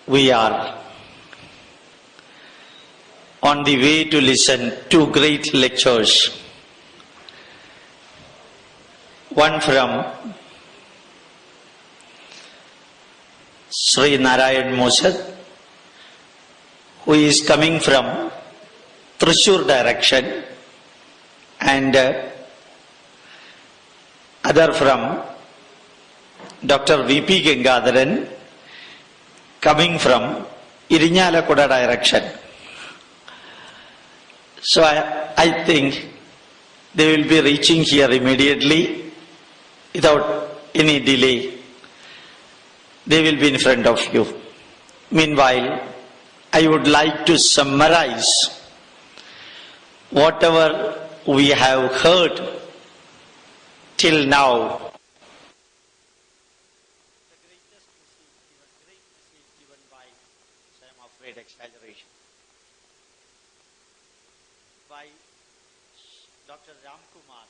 we are on the way to listen two great lectures. One from Sri Narayan Mosad, who is coming from Thrissur direction, and other from Dr. V.P. Gangadharan, coming from Irinyalakuda direction. So I think they will be reaching here immediately without any delay. They will be in front of you. Meanwhile, I would like to summarize whatever we have heard till now. The greatest message given by, I am afraid, exaggeration, by Dr. Ramkumar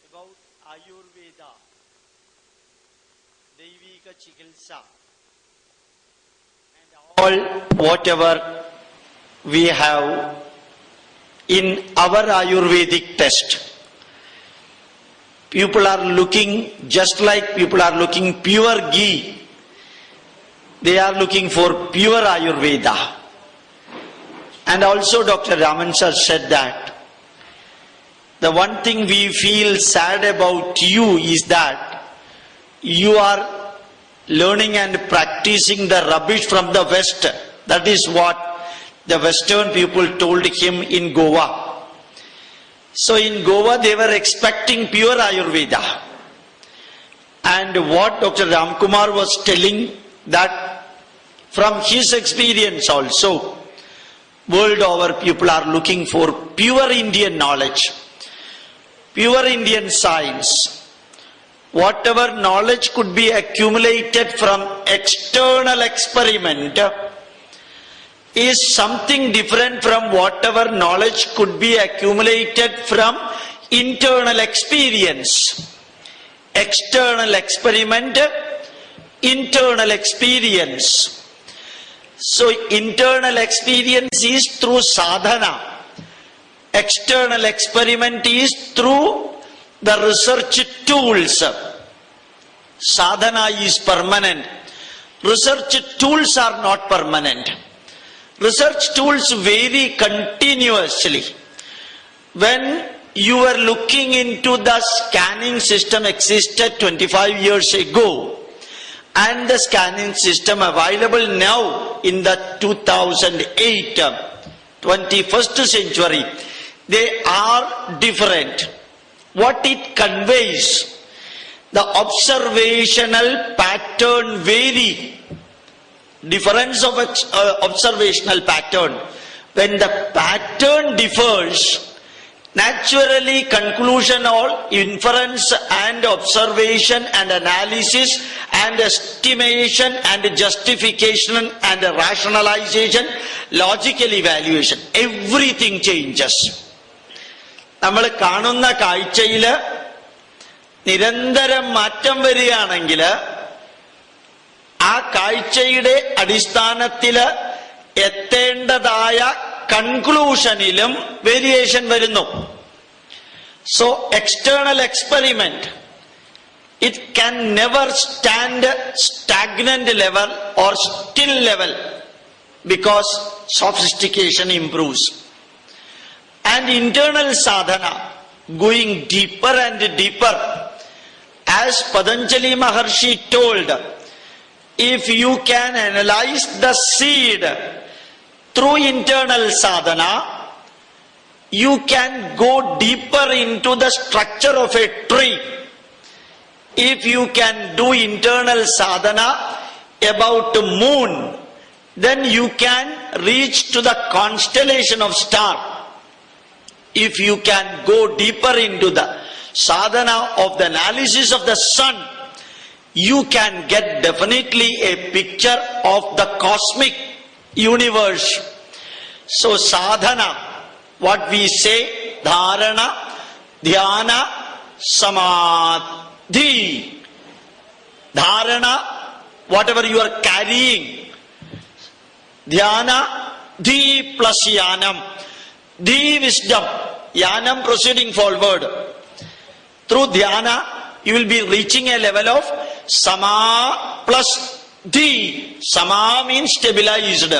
about Ayurveda, Daivika Chikilsa, and all whatever we have in our Ayurvedic test. People are looking, just like people are looking pure ghee, they are looking for pure Ayurveda. And also Dr. Raman sir said that the one thing we feel sad about you is that you are learning and practicing the rubbish from the West. That is what the Western people told him in Goa. So in Goa they were expecting pure Ayurveda. And what Dr. Ramkumar was telling, that from his experience also, world over people are looking for pure Indian knowledge, pure Indian science. Whatever knowledge could be accumulated from external experiment is something different from whatever knowledge could be accumulated from internal experience. External experiment, internal experience. So internal experience is through sadhana. External experiment is through the research tools. Sadhana is permanent. Research tools are not permanent. Research tools vary continuously. When you were looking into the scanning system existed 25 years ago, and the scanning system available now in the 2008, 21st century, they are different. What it conveys, the observational pattern vary. Difference of observational pattern. When the pattern differs, naturally conclusion or inference and observation and analysis and estimation and justification and rationalization, logical evaluation, everything changes. നമ്മൾ കാണുന്ന കാഴ്ചയിൽ നിരന്തരം മാറ്റം വരികയാണെങ്കിൽ ആ കാഴ്ചയുടെ അടിസ്ഥാനത്തിൽ എത്തേണ്ടതായ കൺക്ലൂഷനിലും variation വരുന്നു. So external experiment, it can never stand stagnant level or still level because sophistication improves. And internal sadhana, going deeper and deeper, as Patanjali Maharshi told, if you can analyze the seed through internal sadhana, you can go deeper into the structure of a tree. If you can do internal sadhana about the moon, then you can reach to the constellation of star. If you can go deeper into the sadhana of the analysis of the sun, you can get definitely a picture of the cosmic universe. So sadhana, what we say, dharana, dhyana, samadhi. Dharana, whatever you are carrying. Dhyana, Dhi plus Yanam. Dhi wisdom, Yanam proceeding forward. Through Dhyana, you will be reaching a level of Sama plus Dhi. Sama means stabilized.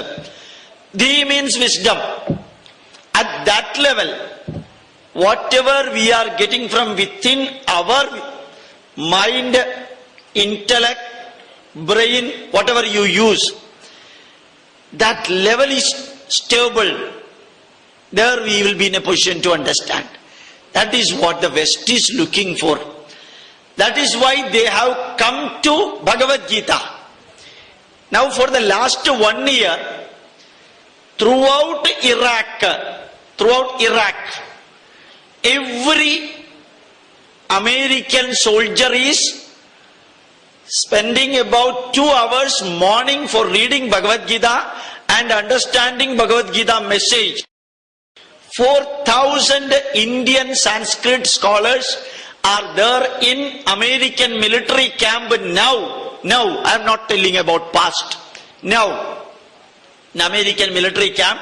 Dhi means wisdom. At that level, whatever we are getting from within our mind, intellect, brain, whatever you use, that level is stable. There we will be in a position to understand. That is what the West is looking for. That is why they have come to Bhagavad Gita. Now for the last 1 year, throughout Iraq, every American soldier is spending about 2 hours morning for reading Bhagavad Gita and understanding Bhagavad Gita message. 4,000 Indian Sanskrit scholars are there in American military camp now. Now, I am not telling about past. Now, in American military camp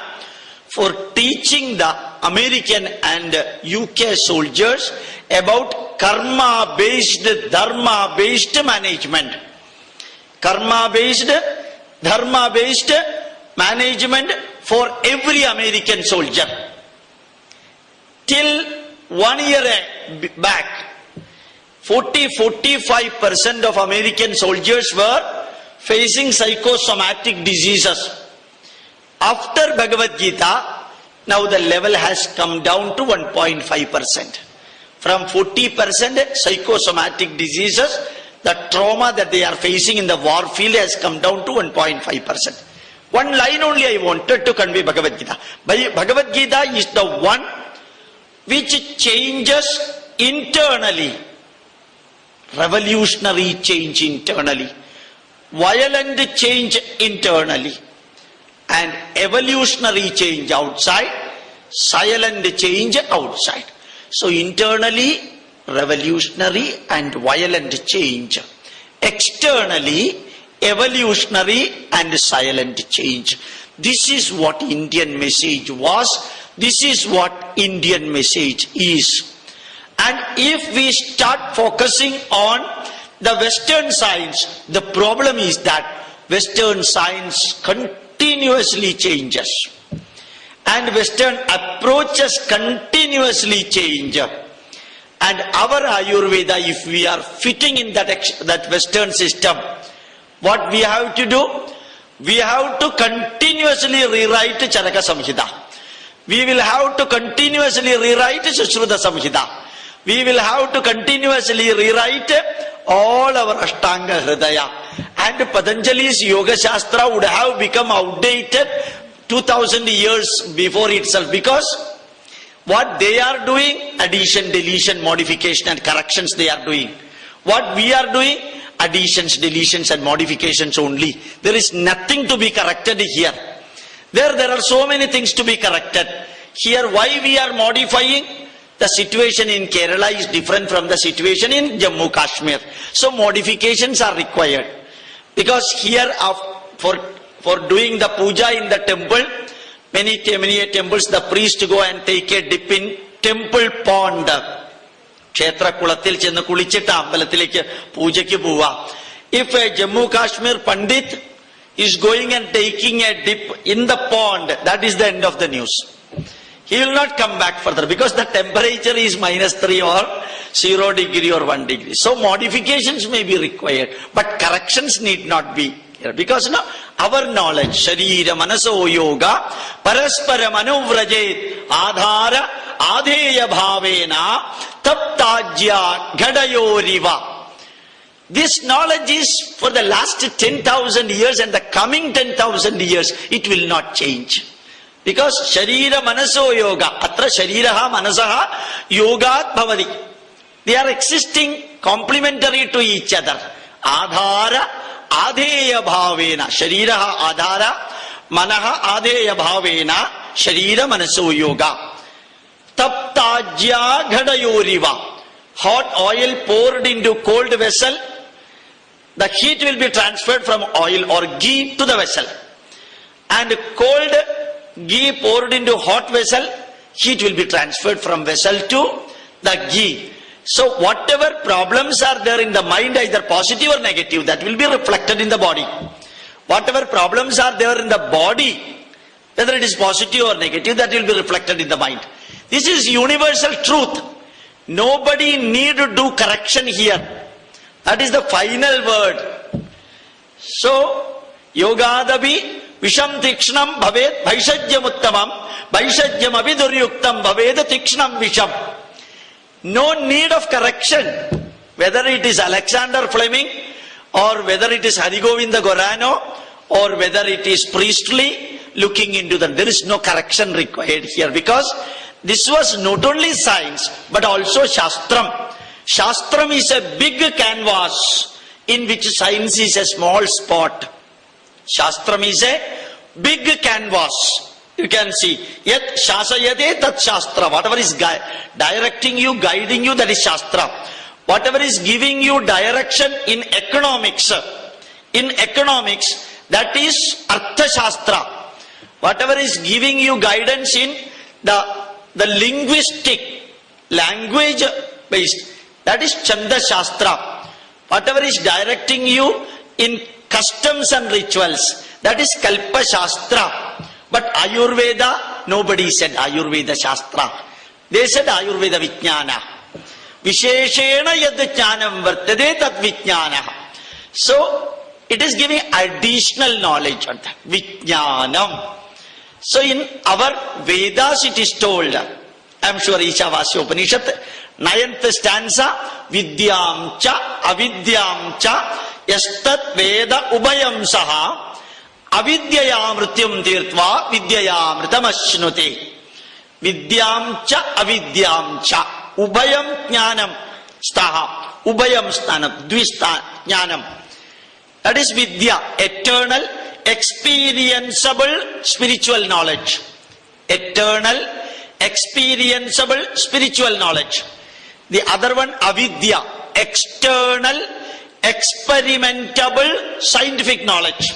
for teaching the American and UK soldiers about karma-based, dharma-based management. Karma-based, dharma-based management for every American soldier. Till 1 year back, 40-45% of American soldiers were facing psychosomatic diseases. After Bhagavad Gita, now the level has come down to 1.5%. From 40% psychosomatic diseases, the trauma that they are facing in the war field has come down to 1.5%. One line only I wanted to convey Bhagavad Gita. Bhagavad Gita is the one which changes internally. Revolutionary change internally. Violent change internally. And evolutionary change outside. Silent change outside. So internally, revolutionary and violent change. Externally, evolutionary and silent change. This is what Indian message was. This is what Indian message is. And if we start focusing on the Western science, the problem is that Western science continuously changes. And Western approaches continuously change. And our Ayurveda, if we are fitting in that Western system, what we have to do? We have to continuously rewrite Charaka Samhita. We will have to continuously rewrite Sushruta Samhita. We will have to continuously rewrite all our Ashtanga Hridaya. And Patanjali's Yoga Shastra would have become outdated 2000 years before itself, because what they are doing, addition, deletion, modification and corrections they are doing. What we are doing, additions, deletions and modifications only. There is nothing to be corrected here. There are so many things to be corrected. Here, why we are modifying? The situation in Kerala is different from the situation in Jammu Kashmir. So modifications are required. Because here, for doing the puja in the temple, many temples, the priest go and take a dip in temple pond. Kshetra kulathil chennu kulichitta ambalathilekku poojakku poova. If a Jammu Kashmir Pandit is going and taking a dip in the pond, that is the end of the news. He will not come back further, because the temperature is -3 or 0 degree or 1 degree. So modifications may be required, but corrections need not be here, because our knowledge, Sharira Manaso Yoga, Paraspara Manuvrajet, Adhara, Adheya Bhavena, Taptajya, Gadayoriva. This knowledge is for the last 10,000 years and the coming 10,000 years, it will not change. Because Sharira Manaso Yoga, Atra Shariraha Manasaha Yogat Bhavadi. They are existing complementary to each other. Adhara, Adheya Bhavena. Shariraha Adhara, Manaha Adheya Bhavena, Sharira Manaso Yoga. Taptajya Ghadayoriva. Hot oil poured into cold vessel the heat will be transferred from oil or ghee to the vessel. And cold ghee poured into hot vessel, heat will be transferred from vessel to the ghee. So whatever problems are there in the mind, either positive or negative, that will be reflected in the body. Whatever problems are there in the body, whether it is positive or negative, that will be reflected in the mind. This is universal truth. Nobody need to do correction here. That is the final word. So, yogadabi visham tikshnam bhaved bhaishajyam uttamam bhaishajyam aviduryuktam bhaved tikshnam visham. No need of correction. Whether it is Alexander Fleming or whether it is Harigovinda Gorano or whether it is priestly looking into them, there is no correction required here, because this was not only science but also Shastram. Shastram is a big canvas in which science is a small spot. Shastram is a big canvas. You can see, yet shasayate tat shastra. Whatever is directing you, guiding you, that is shastra. Whatever is giving you direction in economics, that is artha shastra. Whatever is giving you guidance in the linguistic, language based, that is chanda shastra. Whatever is directing you in customs and rituals, that is kalpa shastra. But Ayurveda, nobody said Ayurveda Shastra. They said Ayurveda Vijnana. Visheshena yad jnanam vartade tat vijnana. So, it is giving additional knowledge on that. Vijnanam. So, in our Vedas it is told, I am sure Ishavasya Upanishad, 9th stanza, Vidyam cha avidyam cha yastat veda ubayam saha avidyaya mrityam tirtva vidyaya mritam ashnute. Vidyam cha avidyam cha ubayam jnanam staha ubayam stanam dvista jnanam. That is vidya, eternal, experienceable spiritual knowledge. Eternal, experienceable spiritual knowledge. The other one, avidya, external, experimentable scientific knowledge.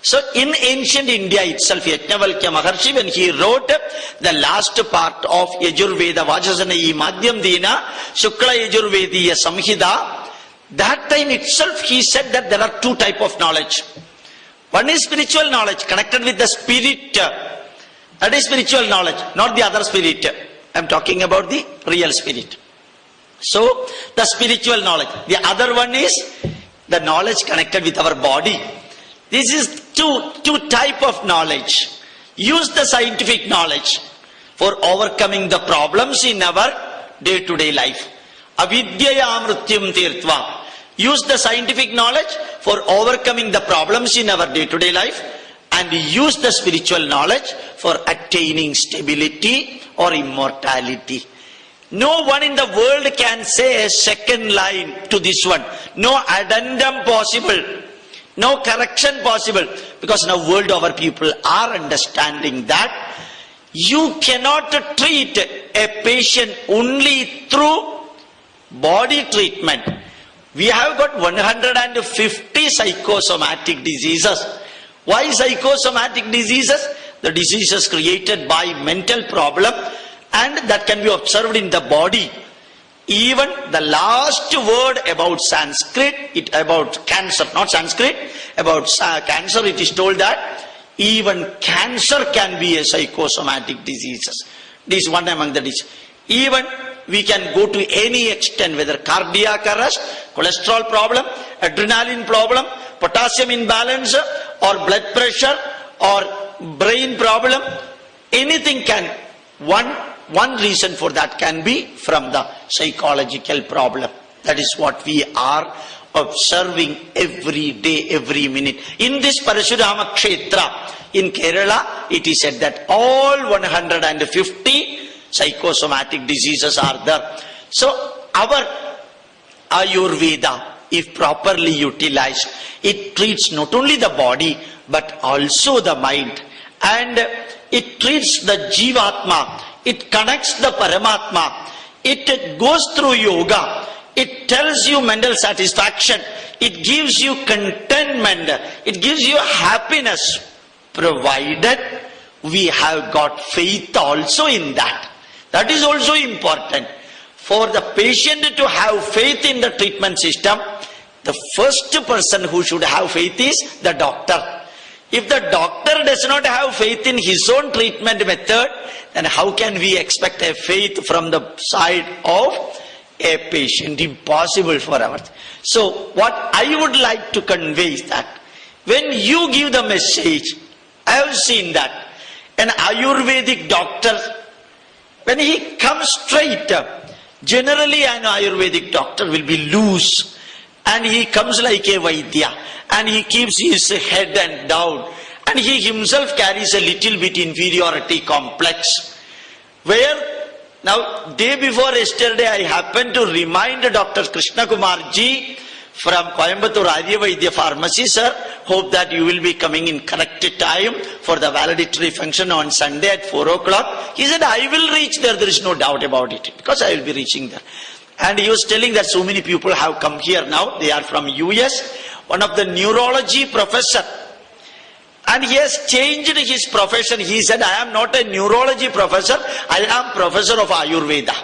So in ancient India itself, Yajnavalkya Maharshi, when he wrote the last part of Yajurveda, Vajasanayi Madhyam Dina, Shukla Yajurvediya Samhita, that time itself he said that there are two types of knowledge. One is spiritual knowledge connected with the spirit. That is spiritual knowledge, not the other spirit. I am talking about the real spirit. So the spiritual knowledge. The other one is the knowledge connected with our body. This is two type of knowledge. Use the scientific knowledge for overcoming the problems in our day-to-day life. Avidyaya mrityam tirtva. Use the scientific knowledge for overcoming the problems in our day-to-day life, and use the spiritual knowledge for attaining stability or immortality. No one in the world can say a second line to this one. No addendum possible. No correction possible, because in a world our people are understanding that you cannot treat a patient only through body treatment. We have got 150 psychosomatic diseases. Why psychosomatic diseases? The diseases created by mental problem, and that can be observed in the body. Even the last word about Sanskrit, about cancer, not Sanskrit, about cancer, it is told that even cancer can be a psychosomatic disease. This is one among the diseases. Even we can go to any extent, whether cardiac arrest, cholesterol problem, adrenaline problem, potassium imbalance, or blood pressure, or brain problem, anything can, one reason for that can be from the psychological problem. That is what we are observing every day, every minute. In this Parashurama Kshetra in Kerala, it is said that all 150 psychosomatic diseases are there. So our Ayurveda, if properly utilized, it treats not only the body but also the mind, and it treats the Jivatma. It connects the Paramatma. It goes through yoga. It tells you mental satisfaction. it gives you contentment, it gives you happiness, provided we have got faith also in that. That is also important. For the patient to have faith in the treatment system, the first person who should have faith is the doctor. If the doctor does not have faith in his own treatment method, then how can we expect a faith from the side of a patient? Impossible for our. So what I would like to convey is that when you give the message, I have seen that an Ayurvedic doctor, when he comes straight, generally an Ayurvedic doctor will be loose and he comes like a Vaidya and he keeps his head and down and he himself carries a little bit inferiority complex. Where now day before yesterday I happened to remind Dr. Krishna Kumar ji from Coimbatore Ayurveda Pharmacy, sir, hope that you will be coming in correct time for the valedictory function on Sunday at 4 o'clock. He said, I will reach there is no doubt about it, because I will be reaching there. And he was telling that so many people have come here now, they are from US, one of the neurology professor, and he has changed his profession. He said, I am not a neurology professor, I am professor of Ayurveda.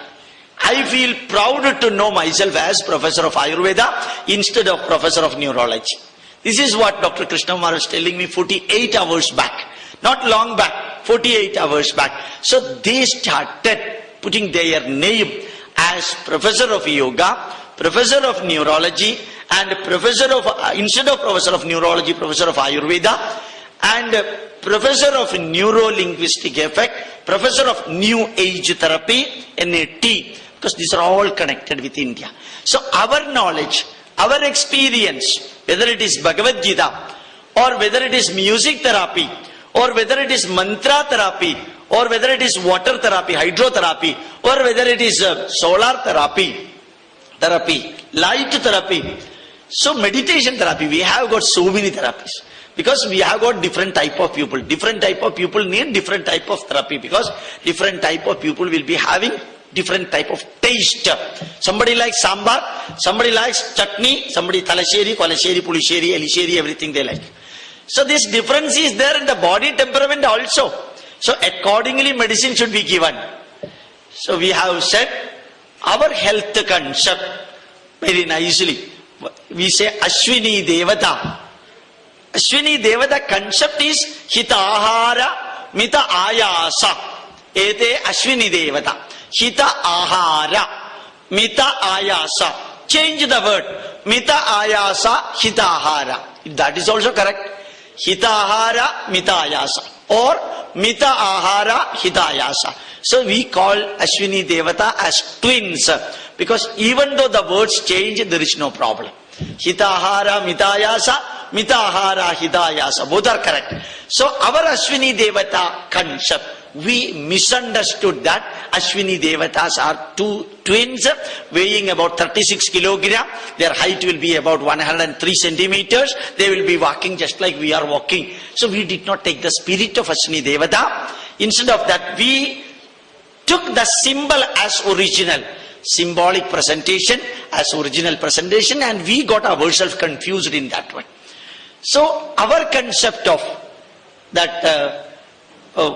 I feel proud to know myself as professor of Ayurveda instead of professor of neurology. This is what Dr. Krishna Kumar was telling me 48 hours back. Not long back, 48 hours back. So they started putting their name as professor of yoga, professor of neurology, and professor of, instead of professor of neurology, professor of Ayurveda, and professor of neuro-linguistic effect, professor of new age therapy, NAT, because these are all connected with India. So our knowledge, our experience, whether it is Bhagavad Gita, or whether it is music therapy, or whether it is mantra therapy, or whether it is water therapy, hydrotherapy, or whether it is solar therapy, light therapy. So meditation therapy, we have got so many therapies. Because we have got different type of people. Different type of people need different type of therapy, because different type of people will be having different type of taste. Somebody likes sambar, somebody likes chutney, somebody talasheri, kolasheri, pulisheri, elisheri, everything they like. So this difference is there in the body temperament also. So accordingly medicine should be given. So we have said our health concept very nicely. We say Ashwini Devata. Ashwini Devata concept is Hita Ahara Mita Ayasa. Ete Ashwini Devata. Hita Ahara Mita Ayasa. Change the word. Mita Ayasa Hita Ahara. That is also correct. Hita Ahara Mita Ayasa. Or Mita Ahara Hita Ayasa. So we call Ashwini Devata as twins, because even though the words change, there is no problem. Hitahara Mitayasa, Mitahara Hidayasa, both are correct. So our Ashwini Devata concept, we misunderstood that Ashwini Devatas are two twins weighing about 36 kilogram. Their height will be about 103 centimeters. They will be walking just like we are walking. So we did not take the spirit of Ashwini Devata. Instead of that, we took the symbol as original. Symbolic presentation as original presentation, and we got ourselves confused in that one. So our concept of that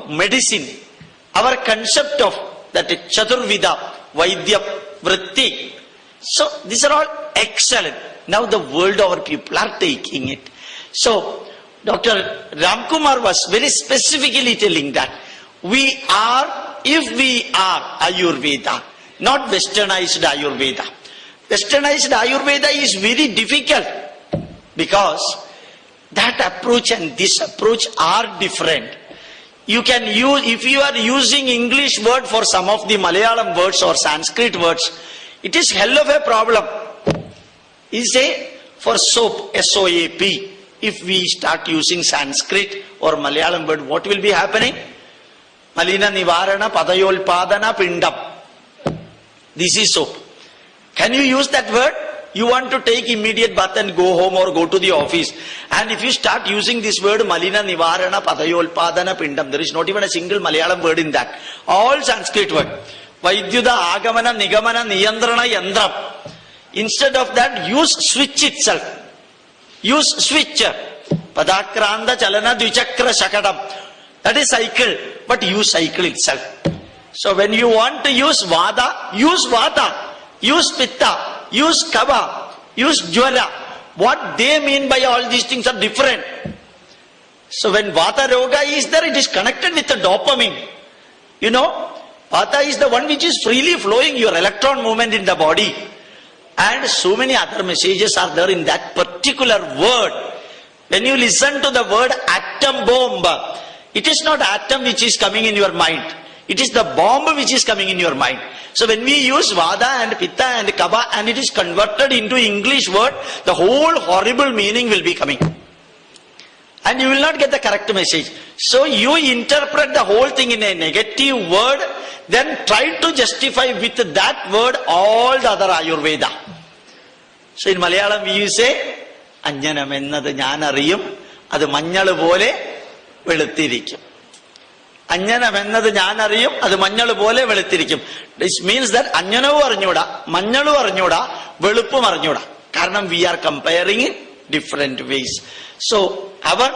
medicine, our concept of that Chaturvida, Vaidya, Vritti, so these are all excellent. Now the world our people are taking it. So Dr. Ramkumar was very specifically telling that we are, if we are Ayurveda, not westernized Ayurveda. Westernized Ayurveda is very difficult, because that approach and this approach are different. You can use, if you are using English word for some of the Malayalam words or Sanskrit words, it is hell of a problem. You say for soap, S-O-A-P, if we start using Sanskrit or Malayalam word, what will be happening? Malina Nivarana Padayolpadana Pindam. This is soap. Can you use that word? You want to take immediate bath and go home or go to the office. And if you start using this word, Malina Nivarana Padayolpadana Pindam, there is not even a single Malayalam word in that. All Sanskrit word. Vaidyuda Agamana Nigamana Niyandrana Yandram. Instead of that, use switch itself. Use switch. Padakranta chalana dvichakra shakadam. That is cycle, but use cycle itself. So when you want to use vada, use pitta, use kava, use jwala. What they mean by all these things are different. So when vata roga is there, it is connected with the dopamine. You know, vata is the one which is freely flowing, your electron movement in the body. And so many other messages are there in that particular word. When you listen to the word atom bomb, it is not atom which is coming in your mind. It is the bomb which is coming in your mind. So when we use vada and pitta and kava and it is converted into English word, the whole horrible meaning will be coming. And you will not get the correct message. So you interpret the whole thing in a negative word, then try to justify with that word all the other Ayurveda. So in Malayalam we say, Anjanam ennadu njan ariyum, adu manjal pole velutthirikkum. Anjanam ennadu njan ariyum, adu manjal pole velutthirikkum. This means that Anjanavu arinjuda, manjalu arinjuda, veluppum arinjuda. Karanam we are comparing in different ways. So our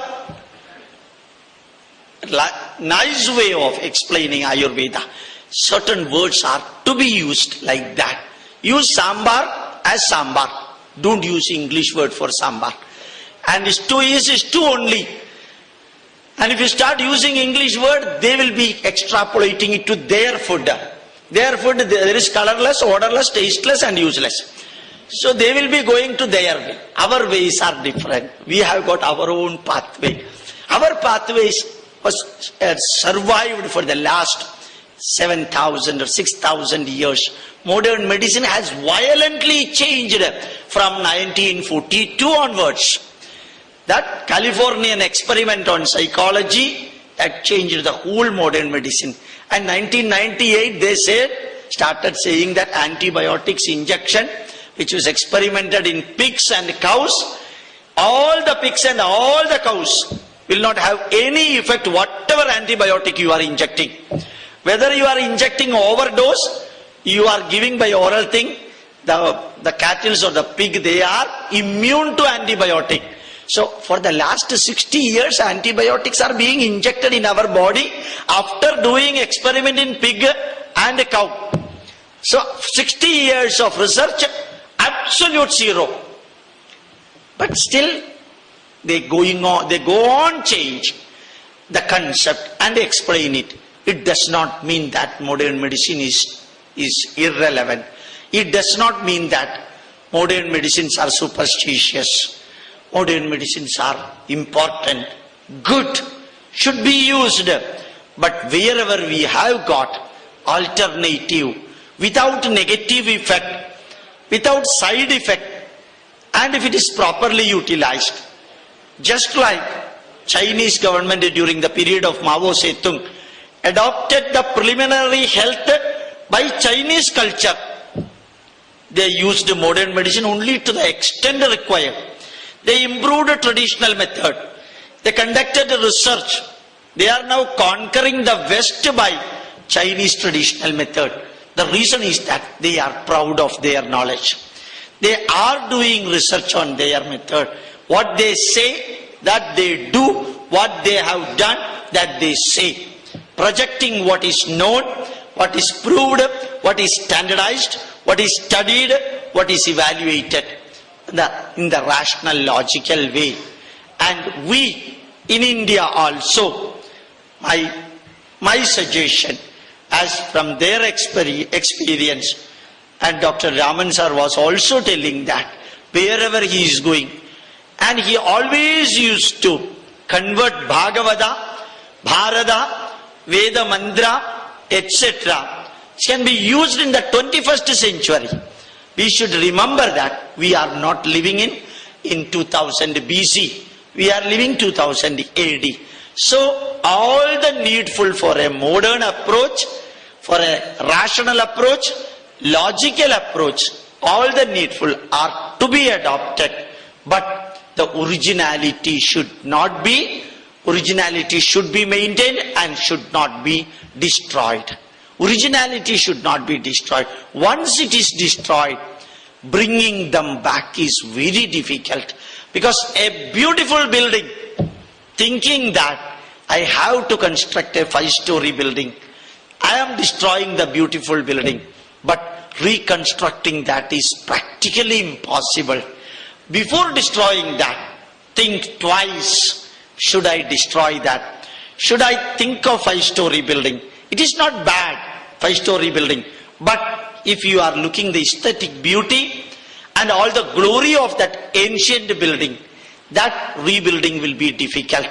nice way of explaining Ayurveda, certain words are to be used like that. Use sambar as sambar. Don't use English word for sambar. And stew is stew only. And if you start using English word, they will be extrapolating it to their food. Their food, there is colorless, odorless, tasteless and useless. So they will be going to their way. Our ways are different. We have got our own pathway. Our pathways was survived for the last 7,000 or 6,000 years. Modern medicine has violently changed from 1942 onwards. That Californian experiment on psychology, that changed the whole modern medicine. And 1998 they started saying that antibiotics injection, which was experimented in pigs and cows, all the pigs and all the cows will not have any effect whatever antibiotic you are injecting. Whether you are injecting overdose, you are giving by oral thing, the cattle or the pig, they are immune to antibiotic. So for the last 60 years, antibiotics are being injected in our body after doing experiment in pig and cow. So 60 years of research, absolute zero. But still, they go on change the concept and explain it. It does not mean that modern medicine is irrelevant. It does not mean that modern medicines are superstitious. Modern medicines are important, good, should be used. But wherever we have got alternative, without negative effect, without side effect, and if it is properly utilized, just like Chinese government during the period of Mao Zedong adopted the preliminary health by Chinese culture. They used modern medicine only to the extent required. They improved the traditional method. They conducted research. They are now conquering the West by Chinese traditional method. The reason is that they are proud of their knowledge. They are doing research on their method. What they say, that they do. What they have done, that they say. Projecting what is known, what is proved, what is standardized, what is studied, what is evaluated in the rational, logical way. And we in India also, my suggestion, as from their experience, and Dr. Raman sir was also telling that wherever he is going, and he always used to convert Bhagavata, Bharata, Veda Mantra, etc. can be used in the 21st century. We should remember that we are not living in 2000 BC. We are living 2000 AD. So all the needful for a modern approach, for a rational approach, logical approach, all the needful are to be adopted. But the originality should be maintained and should not be destroyed. Originality should not be destroyed. Once it is destroyed, bringing them back is very difficult. Because a beautiful building, thinking that I have to construct a 5-story building, I am destroying the beautiful building. But reconstructing that is practically impossible. Before destroying that, think twice. Should I destroy that? Should I think of 5-story building? It is not bad, 5-story building. But if you are looking the aesthetic beauty and all the glory of that ancient building, that rebuilding will be difficult.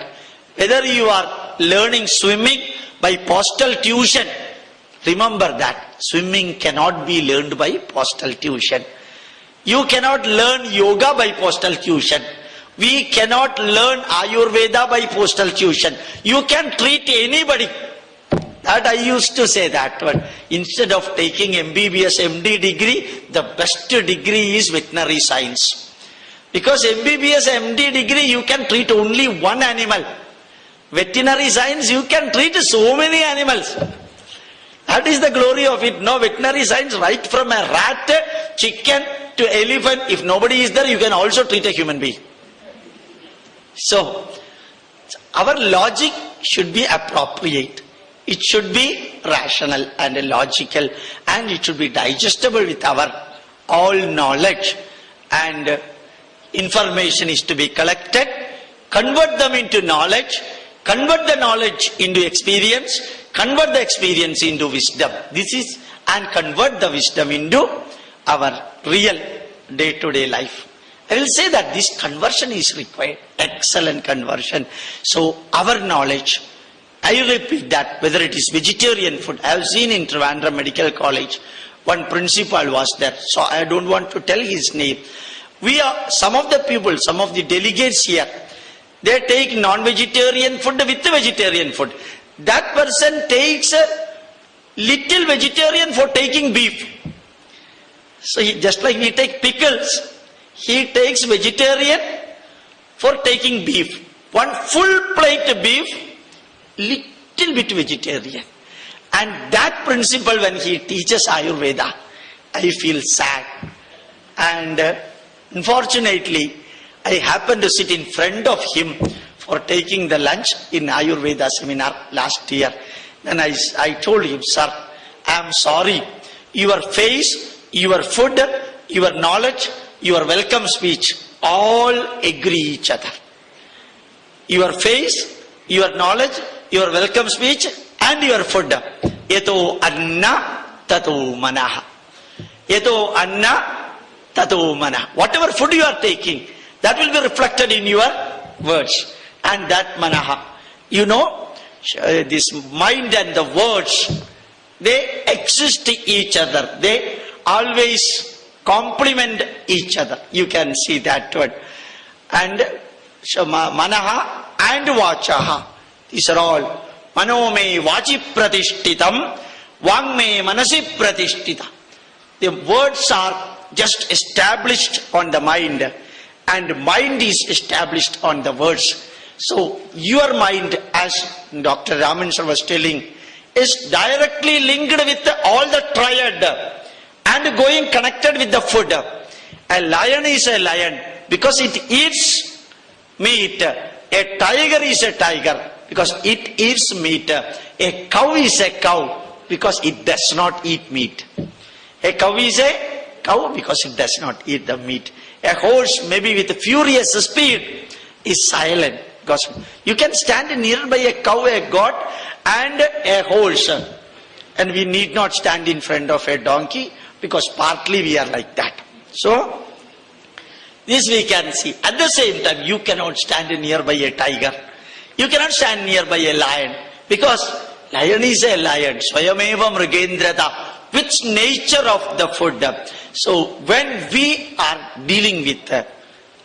Whether you are learning swimming by postal tuition, remember that swimming cannot be learned by postal tuition. You cannot learn yoga by postal tuition. We cannot learn Ayurveda by postal tuition. You can treat anybody. That I used to say that, but instead of taking MBBS, MD degree, the best degree is veterinary science. Because MBBS, MD degree, you can treat only one animal. Veterinary science, you can treat so many animals. That is the glory of it. No, veterinary science, right from a rat, chicken to elephant, if nobody is there, you can also treat a human being. So, our logic should be appropriate. It should be rational and logical, and it should be digestible with our all knowledge, and information is to be collected, convert them into knowledge, convert the knowledge into experience, convert the experience into wisdom. This is, and convert the wisdom into our real day-to-day life. I will say that this conversion is required, excellent conversion. So our knowledge, I repeat that, whether it is vegetarian food, I have seen in Trivandrum Medical College, one principal was there, so I don't want to tell his name. Some of the people, some of the delegates here, they take non-vegetarian food with vegetarian food. That person takes a little vegetarian for taking beef. So just like we take pickles, he takes vegetarian for taking beef. One full plate beef, little bit vegetarian. And that principle, when he teaches Ayurveda, I feel sad. And unfortunately, I happened to sit in front of him for taking the lunch in Ayurveda seminar last year. Then I told him, sir, I am sorry. Your face, your food, your knowledge, your welcome speech, all agree each other. Your face, your knowledge, your welcome speech, and your food. Yato anna tato manaha. Yato anna tato manaha. Whatever food you are taking, that will be reflected in your words. And that manaha. You know, this mind and the words, they exist each other. They always complement each other. You can see that word. And so manaha and vachaha. These are all. Mano me vachi pratishtitam, vang me manasi pratishtita. The words are just established on the mind, and mind is established on the words. So your mind, as Dr. Raman sir was telling, is directly linked with all the triad and going connected with the food. A lion is a lion because it eats meat. A tiger is a tiger because it eats meat. A cow is a cow because it does not eat meat. A cow is a cow because it does not eat the meat. A horse, maybe with furious speed, is silent because you can stand nearby a cow, a goat, and a horse, and we need not stand in front of a donkey because partly we are like that. So this we can see. At the same time, you cannot stand nearby a tiger. You cannot stand nearby a lion because lion is a lion. Swayameva mrigendrata. Which nature of the food? So when we are dealing with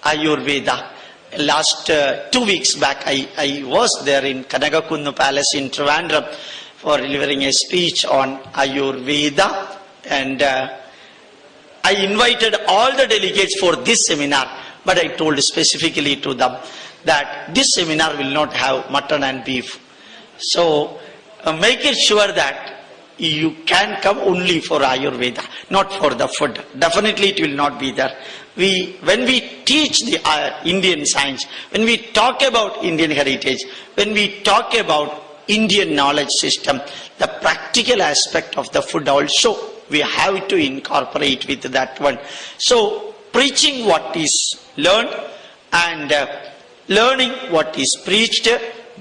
Ayurveda, last 2 weeks back, I was there in Kanagakunnu Palace in Trivandrum for delivering a speech on Ayurveda, and I invited all the delegates for this seminar, but I told specifically to them that this seminar will not have mutton and beef. So make it sure that you can come only for Ayurveda, not for the food. Definitely it will not be there. When we teach the Indian science, when we talk about Indian heritage, when we talk about Indian knowledge system, the practical aspect of the food also we have to incorporate with that one. So preaching what is learned and learning what is preached,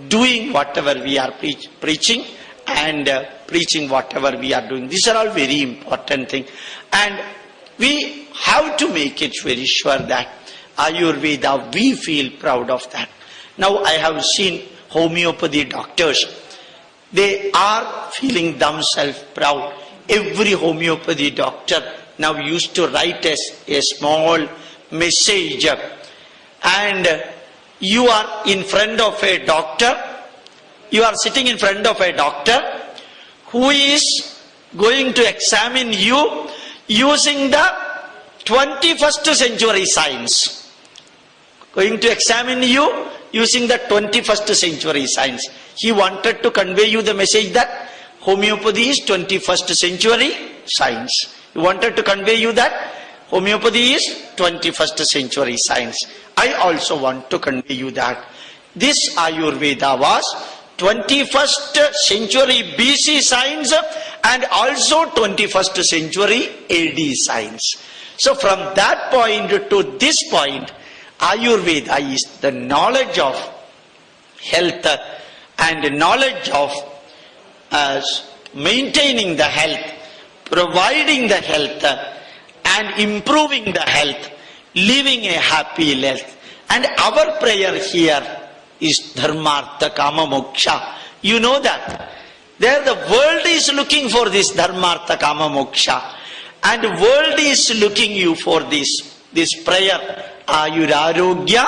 doing whatever we are preaching, and preaching whatever we are doing. These are all very important things. And we have to make it very sure that Ayurveda, we feel proud of that. Now I have seen homeopathy doctors, they are feeling themselves proud. Every homeopathy doctor now used to write a small message, and you are in front of a doctor, you are sitting in front of a doctor who is going to examine you using the 21st century science. Going to examine you using the 21st century science. He wanted to convey you the message that homeopathy is 21st century science. He wanted to convey you that homeopathy is 21st century science. I also want to convey you that this Ayurveda was 21st century BC science and also 21st century AD science. So from that point to this point, Ayurveda is the knowledge of health and knowledge of maintaining the health, providing the health and improving the health, living a happy life. And our prayer here is dharmartha kama moksha. You know that. There the world is looking for this dharmartha kama moksha. And the world is looking you for this prayer. Ayurarogya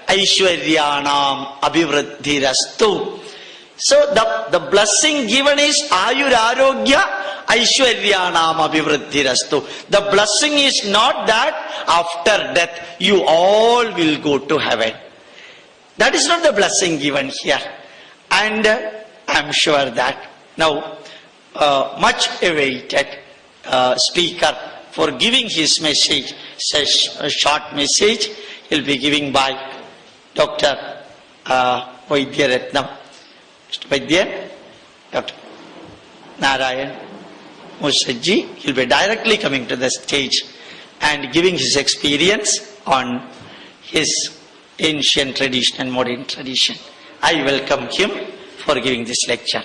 Aishwaryanam Abhivriddhirastu. So the blessing given is Ayurarogya Aishwaryanam Abhivriddhirastu. The blessing is not that after death you all will go to heaven. That is not the blessing given here. And I am sure that now much awaited speaker for giving his message, a short message, he will be giving by Dr. Vaidya Ratnam. Mr. Vaidya, Dr. Narayan Musaji, he will be directly coming to the stage and giving his experience on his ancient tradition and modern tradition. I welcome him for giving this lecture.